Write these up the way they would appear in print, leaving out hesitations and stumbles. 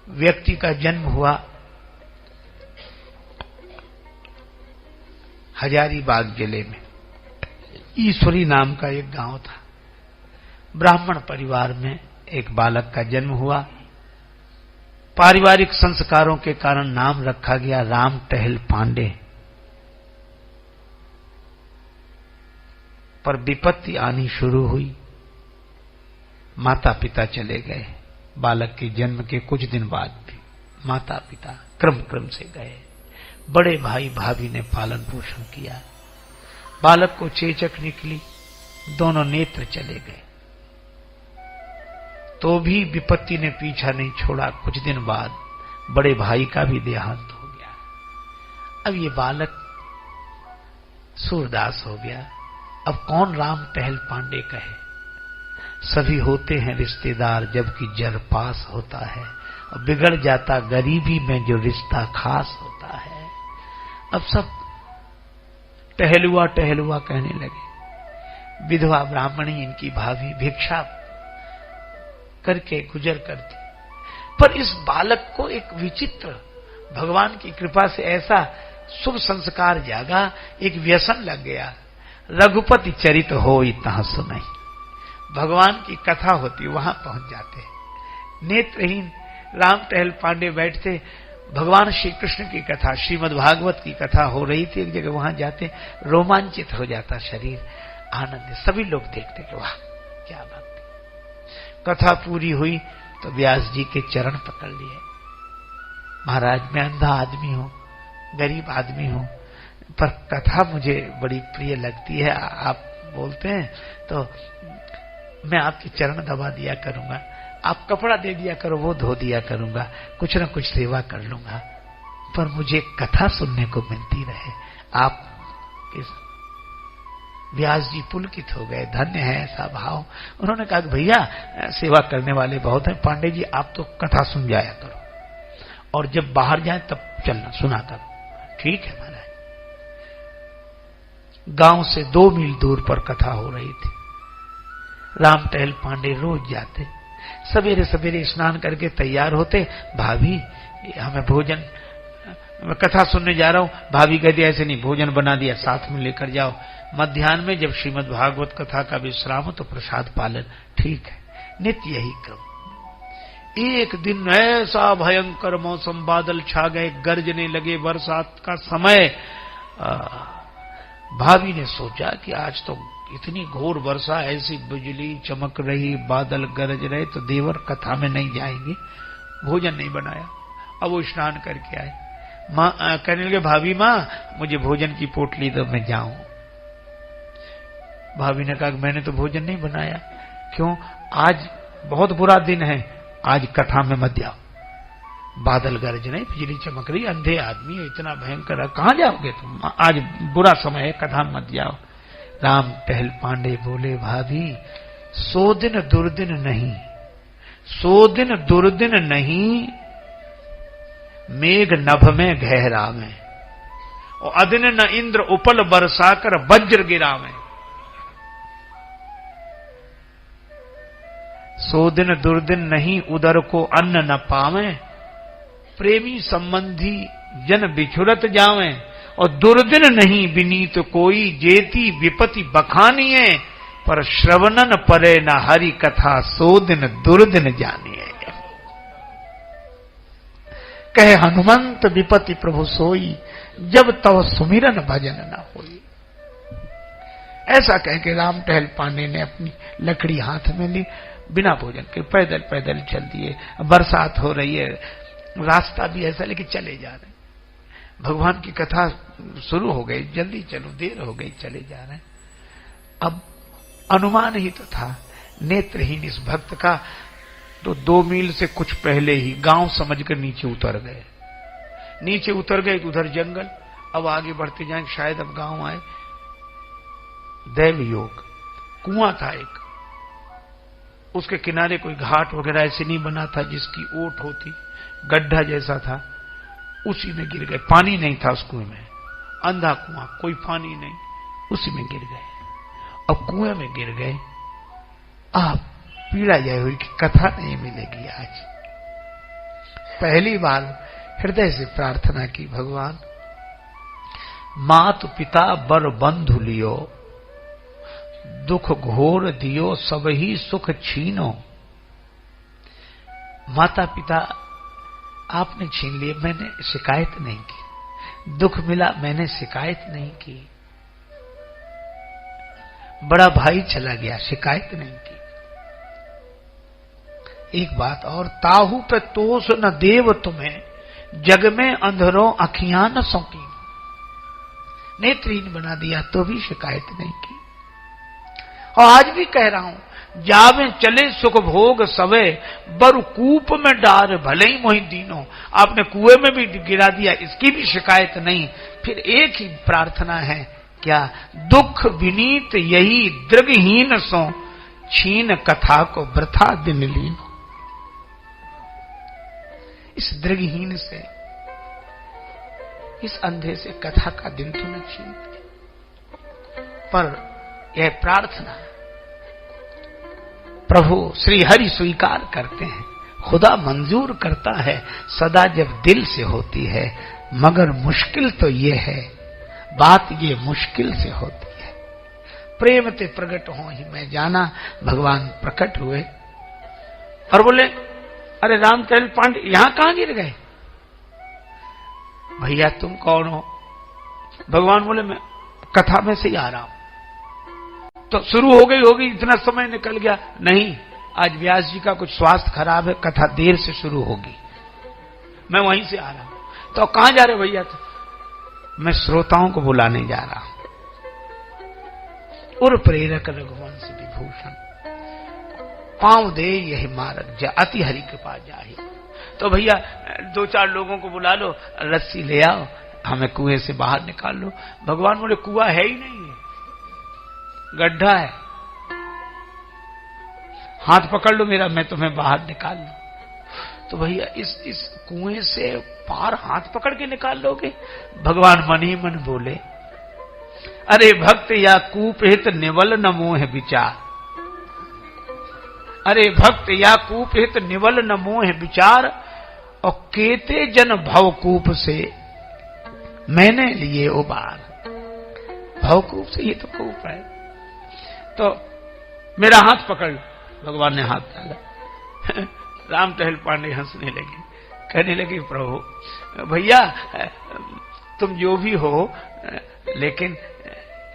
व्यक्ति का जन्म हुआ हजारीबाग जिले में। ईश्वरी नाम का एक गांव था। ब्राह्मण परिवार में एक बालक का जन्म हुआ। पारिवारिक संस्कारों के कारण नाम रखा गया राम टहल पांडे। पर विपत्ति आनी शुरू हुई। माता पिता चले गए। बालक के जन्म के कुछ दिन बाद भी माता पिता क्रम से गए। बड़े भाई भाभी ने पालन पोषण किया। बालक को चेचक निकली, दोनों नेत्र चले गए। तो भी विपत्ति ने पीछा नहीं छोड़ा। कुछ दिन बाद बड़े भाई का भी देहांत हो गया। अब ये बालक सूरदास हो गया। अब कौन राम टहल पांडे कहे? सभी होते हैं रिश्तेदार जबकि जर पास होता है। अब बिगड़ जाता गरीबी में जो रिश्ता खास होता है। अब सब टहलुआ टहलुआ कहने लगे। विधवा ब्राह्मणी इनकी भाभी भिक्षा करके गुजर करती। पर इस बालक को एक विचित्र भगवान की कृपा से ऐसा शुभ संस्कार जागा, एक व्यसन लग गया। रघुपति चरित होई तहां सुनाई। भगवान की कथा होती वहां पहुंच जाते। नेत्रहीन राम टहल पांडे बैठते, भगवान श्री कृष्ण की कथा, श्रीमद् भागवत की कथा हो रही थी। एक जगह वहां जाते, रोमांचित हो जाता शरीर, आनंद। सभी लोग देखते कि वाह क्या भक्ति। कथा पूरी हुई तो व्यास जी के चरण पकड़ लिए। महाराज मैं अंधा आदमी हूं, गरीब आदमी हूं, पर कथा मुझे बड़ी प्रिय लगती है। आप बोलते हैं तो मैं आपके चरण दबा दिया करूंगा। आप कपड़ा दे दिया करो, वो धो दिया करूंगा, कुछ न कुछ सेवा कर लूंगा, पर मुझे कथा सुनने को मिलती रहे। आप व्यास जी पुलकित हो गए। धन्य है ऐसा भाव। उन्होंने कहा कि भैया सेवा करने वाले बहुत हैं, पांडे जी आप तो कथा सुन जाया करो और जब बाहर जाए तब चलना सुना करो। ठीक है महाराज। गांव से 2 मील दूर पर कथा हो रही थी। राम टहल पांडे रोज जाते, सवेरे सवेरे स्नान करके तैयार होते। भाभी हमें भोजन, मैं कथा सुनने जा रहा हूं। भाभी कहती ऐसे नहीं, भोजन बना दिया, साथ में लेकर जाओ। मध्याह्न में जब श्रीमद् भागवत कथा का विश्राम हो तो प्रसाद पालन। ठीक है, नित्य यही क्रम। एक दिन ऐसा भयंकर मौसम, बादल छा गए, गरजने लगे, बरसात का समय। भाभी ने सोचा कि आज तो इतनी घोर वर्षा, ऐसी बिजली चमक रही, बादल गरज रहे, तो देवर कथा में नहीं जाएंगे। भोजन नहीं बनाया। अब वो स्नान करके आए। माँ कहने लगे भाभी माँ मुझे भोजन की पोटली दो, मैं जाऊं। भाभी ने कहा मैंने तो भोजन नहीं बनाया। क्यों? आज बहुत बुरा दिन है, आज कथा में मत जाओ। बादल गरज रहे, बिजली चमक रही, अंधे आदमी है, इतना भयंकर है, कहां जाओगे तुम? आज बुरा समय है, कथा में मत जाओ। राम टहल पांडे बोले भाभी 100 दिन दुर्दिन नहीं, 100 दिन दुर्दिन नहीं, मेघ नभ में गहरावे और अदिन न इंद्र उपल बरसाकर वज्र गिरावे। 100 दिन दुर्दिन नहीं, उदर को अन्न न पावे, प्रेमी संबंधी जन बिछुरत जावे और दुर्दिन नहीं विनीत कोई, जेती विपति बखानिए, पर श्रवणन परे न हरि कथा, 100 दिन दुर्दिन जानिए। कहे हनुमंत विपति प्रभु सोई, जब तव सुमिरन भजन न होई। ऐसा कह के राम टहल पांडे ने अपनी लकड़ी हाथ में ली, बिना भोजन के पैदल पैदल चल दिए। बरसात हो रही है, रास्ता भी ऐसा, लेकिन चले जा रहे। भगवान की कथा शुरू हो गई, जल्दी चलो, देर हो गई, चले जा रहे। अब अनुमान ही तो था नेत्रहीन इस भक्त का, तो 2 मील से कुछ पहले ही गांव समझकर नीचे उतर गए। नीचे उतर गए, उधर जंगल। अब आगे बढ़ते जाएंगे, शायद अब गांव आए। दैव योग, कुआं था एक, उसके किनारे कोई घाट वगैरह ऐसे नहीं बना था जिसकी ओट होती, गड्ढा जैसा था, उसी में गिर गए। पानी नहीं था उस कुएं में, अंधा कुआं, कोई पानी नहीं, उसी में गिर गए। अब कुएं में गिर गए। आप पीड़ा जाए हुई कि कथा नहीं मिलेगी आज। पहली बार हृदय से प्रार्थना की, भगवान मात पिता बर बंधु लियो, दुख घोर दियो सबही सुख छीनो। माता पिता आपने छीन लिए, मैंने शिकायत नहीं की। दुख मिला, मैंने शिकायत नहीं की। बड़ा भाई चला गया, शिकायत नहीं की। एक बात और, ताहू पे तोष न देव तुम्हें, जग में अंधरों अखियां न सौंकी। नेत्रहीन बना दिया तो भी शिकायत नहीं की। और आज भी कह रहा हूं, जावे चले सुख भोग सवे, बर कूप में डार भले ही मोहि दीनो। आपने कुएं में भी गिरा दिया, इसकी भी शिकायत नहीं। फिर एक ही प्रार्थना है, क्या? दुख विनीत यही दृगहीन सो, छीन कथा को वृथा दिन लीनो। इस दृगहीन से, इस अंधे से कथा का दिन तूने छीन लिया। पर यह प्रार्थना प्रभु श्री हरि स्वीकार करते हैं, खुदा मंजूर करता है सदा जब दिल से होती है। मगर मुश्किल तो ये है, बात ये मुश्किल से होती है। प्रेम ते प्रकट हो ही मैं जाना। भगवान प्रकट हुए और बोले, अरे रामचंद्र पांडे यहां कहां गिर गए? भैया तुम कौन हो? भगवान बोले, मैं कथा में से ही आ रहा हूं। तो शुरू हो गई होगी, इतना समय निकल गया। नहीं, आज व्यास जी का कुछ स्वास्थ्य खराब है, कथा देर से शुरू होगी, मैं वहीं से आ रहा हूं। तो कहां जा रहे भैया? तो मैं श्रोताओं को बुलाने जा रहा हूं। उर प्रेरक रघुवंश विभूषण, पांव दे यही मार्ग जा, अति हरि कृपा जाहि। तो भैया 2-4 लोगों को बुला लो, रस्सी ले आओ, हमें कुएं से बाहर निकाल लो। भगवान बोले, कुआं है ही नहीं है, गड्ढा है, हाथ पकड़ लो मेरा, मैं तुम्हें बाहर निकाल लूं। तो भैया इस कुएं से पार हाथ पकड़ के निकाल लोगे? भगवान मन ही मन बोले, अरे भक्त या कूप हित निवल न मोह विचार। अरे भक्त या कूप हित निवल न मोह विचार, और केते जन भवकूप से मैंने लिए उबार। भवकूप से, ये तो कूप है, तो मेरा हाथ पकड़ लो। भगवान ने हाथ डाला। राम टहल पांडे हंसने लगे, कहने लगे, प्रभु भैया तुम जो भी हो, लेकिन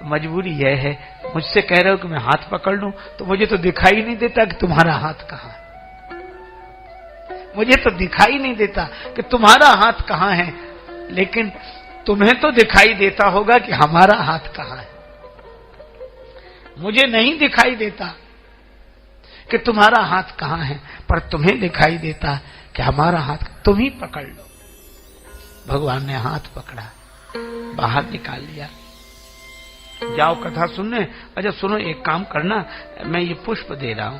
मजबूरी यह है, मुझसे कह रहे हो कि मैं हाथ पकड़ लूं, तो मुझे तो दिखाई नहीं देता कि तुम्हारा हाथ कहां है। मुझे तो दिखाई नहीं देता कि तुम्हारा हाथ कहां है, लेकिन तुम्हें तो दिखाई देता होगा कि हमारा हाथ कहां है। मुझे नहीं दिखाई देता कि तुम्हारा हाथ कहां है, पर तुम्हें दिखाई देता कि हमारा हाथ, तुम ही पकड़ लो। भगवान ने हाथ पकड़ा, बाहर निकाल लिया। जाओ कथा सुनने। अच्छा सुनो, एक काम करना, मैं ये पुष्प दे रहा हूं,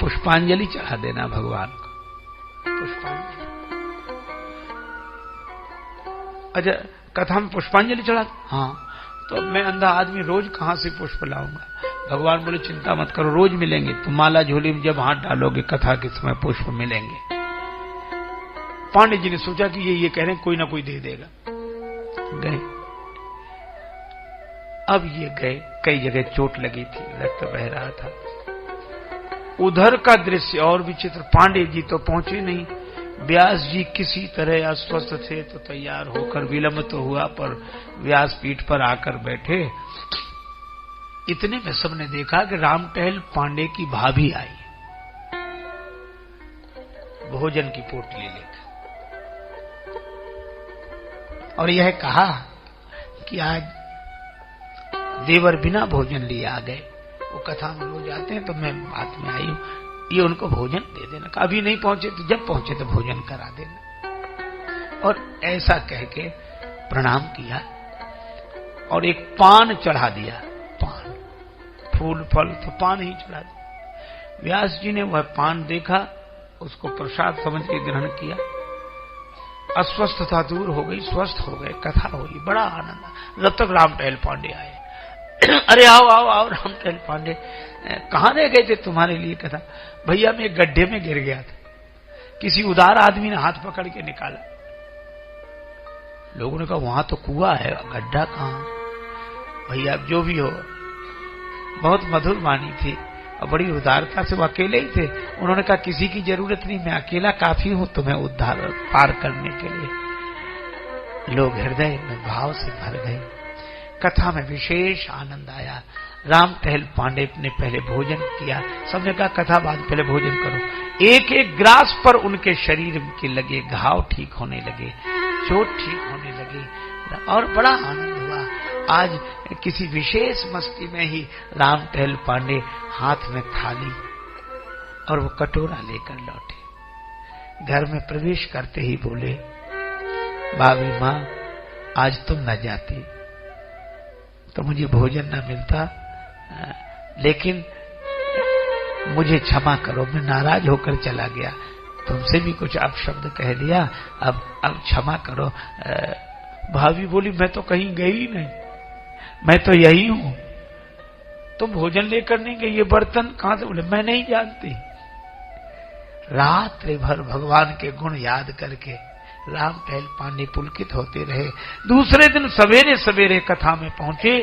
पुष्पांजलि चढ़ा देना भगवान को। पुष्पांजलि, अच्छा कथा में पुष्पांजलि चढ़ा? हाँ। तो मैं अंधा आदमी रोज कहां से पुष्प लाऊंगा? भगवान बोले, चिंता मत करो, रोज मिलेंगे। तुम माला झोली में जब हाथ डालोगे कथा के समय पुष्प मिलेंगे। पांडे जी ने सोचा कि ये कह रहे हैं, कोई ना कोई दे देगा। गए, अब ये गए, कई जगह चोट लगी थी, रक्त बह रहा था। उधर का दृश्य और विचित्र। पांडे जी तो पहुंचे नहीं, व्यास जी किसी तरह अस्वस्थ थे, तो तैयार होकर, विलंब तो हुआ पर व्यास पीठ पर आकर बैठे। इतने में सबने देखा कि राम टहल पांडे की भाभी आई, भोजन की पोटली लेकर, और यह कहा कि आज देवर बिना भोजन लिए आ गए। वो कथा में रोज आते हैं, तो मैं बात में आई हूं, ये उनको भोजन दे देना। अभी नहीं पहुंचे तो जब पहुंचे तो भोजन करा देना। और ऐसा कह के प्रणाम किया और एक पान चढ़ा दिया। पान, फूल फल तो पान ही चढ़ा दिया। व्यास जी ने वह पान देखा, उसको प्रसाद समझ के ग्रहण किया। अस्वस्थता दूर हो गई, स्वस्थ हो गए, कथा हुई, बड़ा आनंद। जब तक राम टहल पांडे आए, अरे आओ आओ आओ राम टहल पांडे, कहां रह गए थे? तुम्हारे लिए कथा। भैया मैं गड्ढे में गिर गया था, किसी उदार आदमी ने हाथ पकड़ के निकाला। लोगों ने कहा वहां तो कुआं है, गड्ढा कहां? भैया अब जो भी हो, बहुत मधुर वाणी थी और बड़ी उदारता से वो अकेले ही थे। उन्होंने कहा किसी की जरूरत नहीं, मैं अकेला काफी हूं तुम्हें उद्धार पार करने के लिए। लोग हृदय में भाव से भर गए। कथा में विशेष आनंद आया। राम टहल पांडे ने पहले भोजन किया। सबने कहा कथा बाद पहले भोजन करो। एक एक ग्रास पर उनके शरीर के लगे घाव ठीक होने लगे, चोट ठीक होने लगी और बड़ा आनंद हुआ। आज किसी विशेष मस्ती में ही राम टहल पांडे हाथ में थाली और वो कटोरा लेकर लौटे। घर में प्रवेश करते ही बोले, भाभी मां आज तुम न जाती तो मुझे भोजन न मिलता, लेकिन मुझे क्षमा करो, मैं नाराज होकर चला गया, तुमसे भी कुछ अपशब्द कह दिया, अब क्षमा करो। भाभी बोली मैं तो कहीं गई नहीं, मैं तो यही हूं, तुम भोजन लेकर नहीं गई, ये बर्तन कहां से? बोले मैं नहीं जानती। रात्रि भर भगवान के गुण याद करके राम टहल पांडे पुलकित होते रहे। दूसरे दिन सवेरे सवेरे कथा में पहुंचे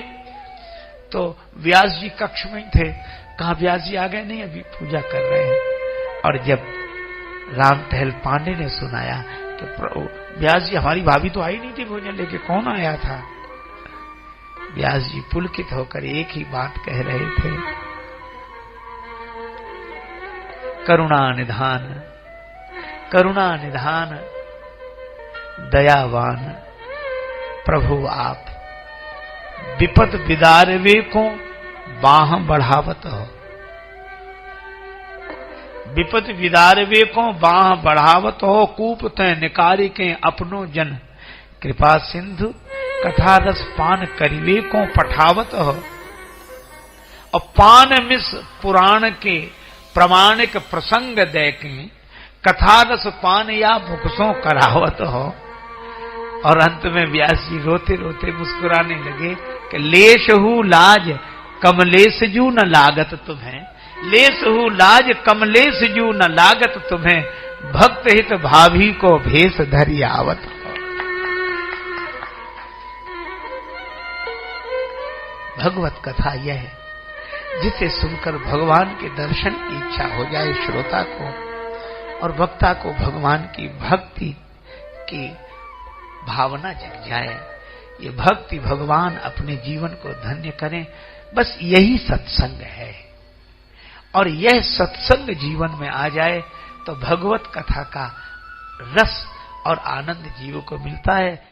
तो व्यास जी कक्ष में थे। कहा व्यास जी आ गए? नहीं, अभी पूजा कर रहे हैं। और जब राम टहल पांडे ने सुनाया कि व्यास जी हमारी भाभी तो आई नहीं थी भोजन लेके, कौन आया था? व्यास जी पुलकित होकर एक ही बात कह रहे थे, करुणा निधान, करुणा निधान दयावान प्रभु आप, विपद विदारवे को बाह बढ़ावत हो। विपद विदारवे को बाह बढ़ावत हो, कूप तय निकारी के अपनो जन, कृपा सिंधु कथा रस पान करिवे को पठावत हो। और पान मिस पुराण के प्रमाणिक प्रसंग दे के कथा रस पान या मुखसों करावत हो। और अंत में व्यास जी रोते रोते मुस्कुराने लगे कि लेशहु लाज कमलेश जू न लागत तुम्हें, लेशहु लाज कमलेश जू न लागत तुम्हें, भक्त हित भाभी को भेष धरि आवत हो। भगवत कथा यह है जिसे सुनकर भगवान के दर्शन की इच्छा हो जाए श्रोता को, और वक्ता को भगवान की भक्ति की भावना जग जाए। ये भक्ति भगवान अपने जीवन को धन्य करें, बस यही सत्संग है। और यह सत्संग जीवन में आ जाए तो भगवत कथा का रस और आनंद जीव को मिलता है।